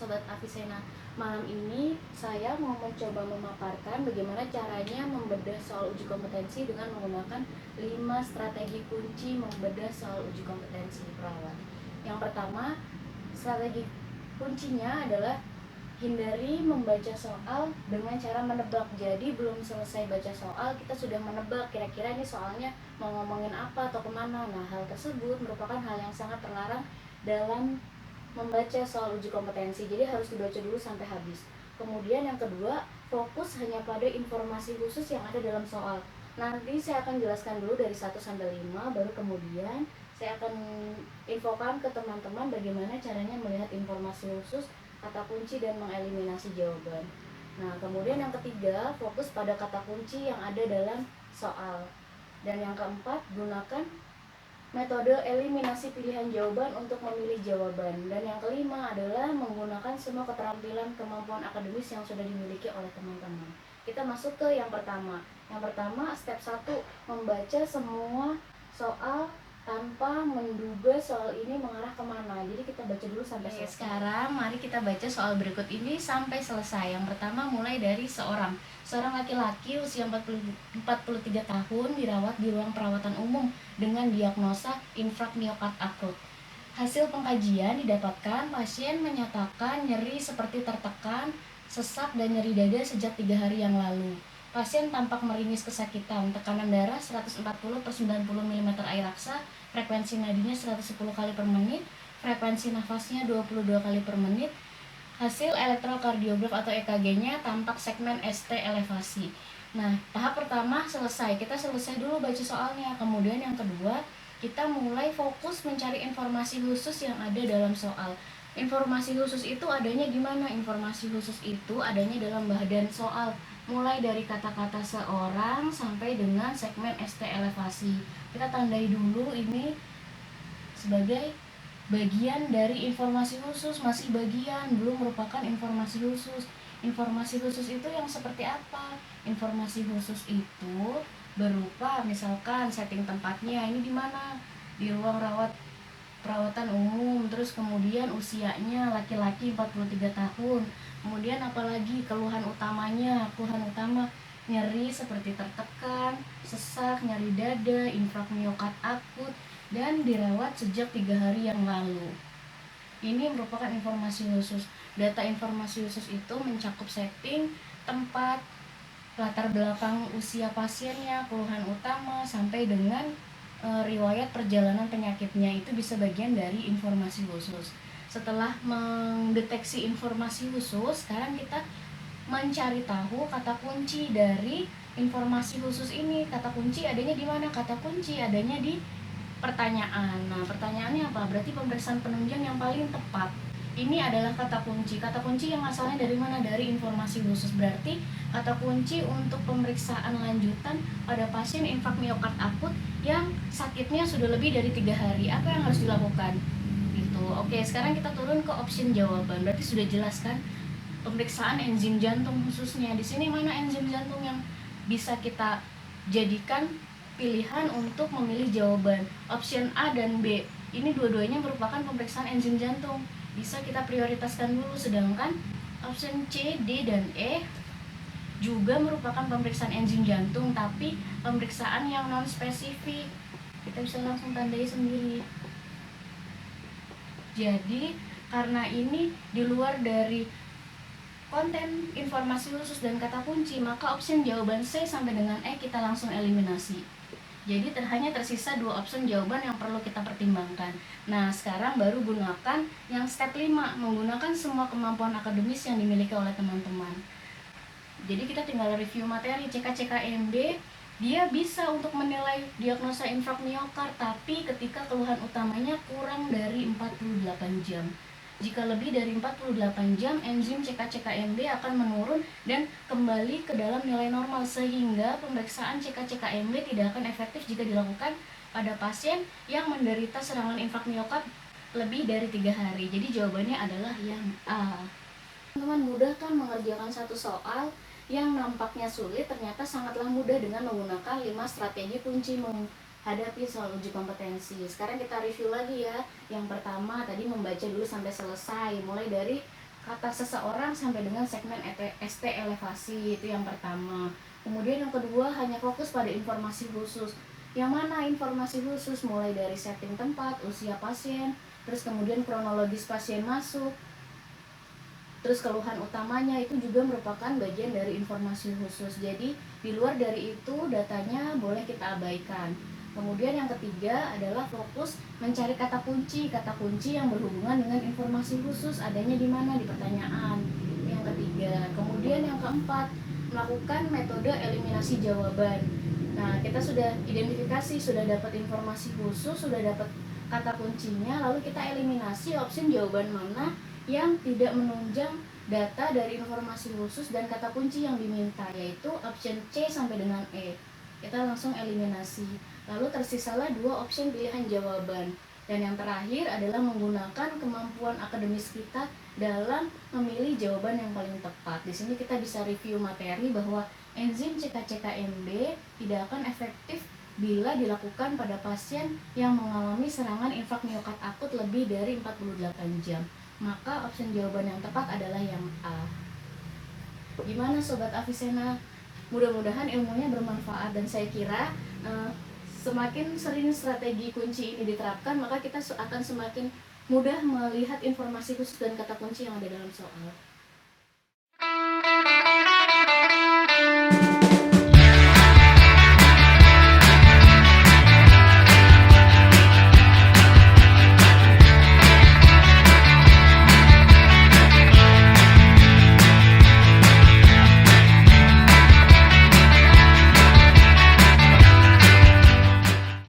Sobat Avicenna. Malam ini saya mau mencoba memaparkan bagaimana caranya membedah soal uji kompetensi dengan menggunakan 5 strategi kunci membedah soal uji kompetensi perawat. Yang pertama, strategi kuncinya adalah hindari membaca soal dengan cara menebak. Jadi belum selesai baca soal kita sudah menebak kira-kira ini soalnya mau ngomongin apa atau kemana. Nah, hal tersebut merupakan hal yang sangat terlarang dalam membaca soal uji kompetensi. Jadi harus dibaca dulu sampai habis. Kemudian yang kedua, fokus hanya pada informasi khusus yang ada dalam soal. Nanti saya akan jelaskan dulu dari 1 sampai 5, baru kemudian saya akan infokan ke teman-teman bagaimana caranya melihat informasi khusus, kata kunci, dan mengeliminasi jawaban. Nah, kemudian yang ketiga, fokus pada kata kunci yang ada dalam soal. Dan yang keempat, gunakan metode eliminasi pilihan jawaban untuk memilih jawaban. Dan yang kelima adalah menggunakan semua keterampilan kemampuan akademis yang sudah dimiliki oleh teman-teman. Kita masuk ke yang pertama. Yang pertama, step 1, membaca semua soal tanpa menduga soal ini mengarah kemana. Jadi kita baca dulu sampai selesai. Sekarang mari kita baca soal berikut ini sampai selesai. Yang pertama mulai dari seorang laki-laki usia 43 tahun dirawat di ruang perawatan umum dengan diagnosa infrak miokard akut. Hasil pengkajian didapatkan pasien menyatakan nyeri seperti tertekan, sesak, dan nyeri dada sejak 3 hari yang lalu. Pasien tampak meringis kesakitan, tekanan darah 140/90 mm air raksa, frekuensi nadinya 110 kali per menit, frekuensi nafasnya 22 kali per menit. Hasil elektrokardiograf atau EKG-nya tampak segmen ST elevasi. Nah, tahap pertama selesai. Kita selesai dulu baca soalnya. Kemudian yang kedua, kita mulai fokus mencari informasi khusus yang ada dalam soal. Informasi khusus itu adanya di mana? Informasi khusus itu adanya dalam badan soal, mulai dari kata-kata seorang sampai dengan segmen ST elevasi. Kita tandai dulu ini sebagai bagian dari informasi khusus, masih bagian, belum merupakan informasi khusus. Informasi khusus itu yang seperti apa? Informasi khusus itu berupa misalkan setting tempatnya, ini di mana? Di ruang perawatan umum, terus kemudian usianya laki-laki 43 tahun. Kemudian apalagi keluhan utamanya, keluhan utama nyeri seperti tertekan, sesak, nyeri dada, infrak miokard akut, dan dirawat sejak 3 hari yang lalu. Ini merupakan informasi khusus. Data informasi khusus itu mencakup setting, tempat, latar belakang usia pasiennya, keluhan utama, sampai dengan riwayat perjalanan penyakitnya. Itu bisa bagian dari informasi khusus. Setelah mendeteksi informasi khusus, sekarang kita mencari tahu kata kunci dari informasi khusus ini. Kata kunci adanya di mana? Kata kunci adanya di pertanyaan. Nah, pertanyaannya apa? Berarti pemeriksaan penunjang yang paling tepat. Ini adalah kata kunci. Kata kunci yang asalnya dari mana? Dari informasi khusus. Berarti kata kunci untuk pemeriksaan lanjutan pada pasien infrak miokard akut yang sakitnya sudah lebih dari 3 hari. Apa yang harus dilakukan? Gitu. Oke, sekarang kita turun ke option jawaban. Berarti sudah jelas kan? Pemeriksaan enzim jantung khususnya. Di sini mana enzim jantung yang bisa kita jadikan pilihan untuk memilih jawaban? Option A dan B. Ini dua-duanya merupakan pemeriksaan enzim jantung. Bisa kita prioritaskan dulu, sedangkan option C, D, dan E juga merupakan pemeriksaan enzim jantung, tapi pemeriksaan yang non spesifik. Kita bisa langsung tandai sendiri. Jadi karena ini di luar dari konten informasi khusus dan kata kunci, maka option jawaban C sampai dengan E kita langsung eliminasi. Jadi hanya tersisa 2 option jawaban yang perlu kita pertimbangkan. Nah, sekarang baru gunakan yang step 5, menggunakan semua kemampuan akademis yang dimiliki oleh teman-teman. Jadi kita tinggal review materi CK-CKMB. Dia bisa untuk menilai diagnosa infrak miokard, tapi ketika keluhan utamanya kurang dari 48 jam. Jika lebih dari 48 jam, enzim CK-CKMB akan menurun dan kembali ke dalam nilai normal, sehingga pemeriksaan CK-CKMB tidak akan efektif jika dilakukan pada pasien yang menderita serangan infrak miokard lebih dari 3 hari. Jadi jawabannya adalah yang A. Teman-teman, mudah kan mengerjakan satu soal yang nampaknya sulit, ternyata sangatlah mudah dengan menggunakan 5 strategi kunci hadapi soal uji kompetensi. Sekarang kita review lagi ya. Yang pertama tadi membaca dulu sampai selesai, mulai dari kata seseorang sampai dengan segmen ST elevasi, itu yang pertama. Kemudian yang kedua, hanya fokus pada informasi khusus. Yang mana informasi khusus? Mulai dari setting tempat, usia pasien, terus kemudian kronologis pasien masuk, terus keluhan utamanya, itu juga merupakan bagian dari informasi khusus. Jadi di luar dari itu datanya boleh kita abaikan. Kemudian yang ketiga adalah fokus mencari kata kunci yang berhubungan dengan informasi khusus adanya di mana, di pertanyaan. Yang ketiga. Kemudian yang keempat, melakukan metode eliminasi jawaban. Nah, kita sudah identifikasi, sudah dapat informasi khusus, sudah dapat kata kuncinya, lalu kita eliminasi opsi jawaban mana yang tidak menunjang data dari informasi khusus dan kata kunci yang diminta, yaitu option C sampai dengan E. Kita langsung eliminasi. Lalu tersisalah 2 opsi pilihan jawaban. Dan yang terakhir adalah menggunakan kemampuan akademis kita dalam memilih jawaban yang paling tepat. Di sini kita bisa review materi bahwa enzim CKCKMB tidak akan efektif bila dilakukan pada pasien yang mengalami serangan infak miokard akut lebih dari 48 jam. Maka opsi jawaban yang tepat adalah yang A. Gimana Sobat Avicenna? Mudah-mudahan ilmunya bermanfaat, dan saya kira semakin sering strategi kunci ini diterapkan, maka kita akan semakin mudah melihat informasi khusus dan kata kunci yang ada dalam soal.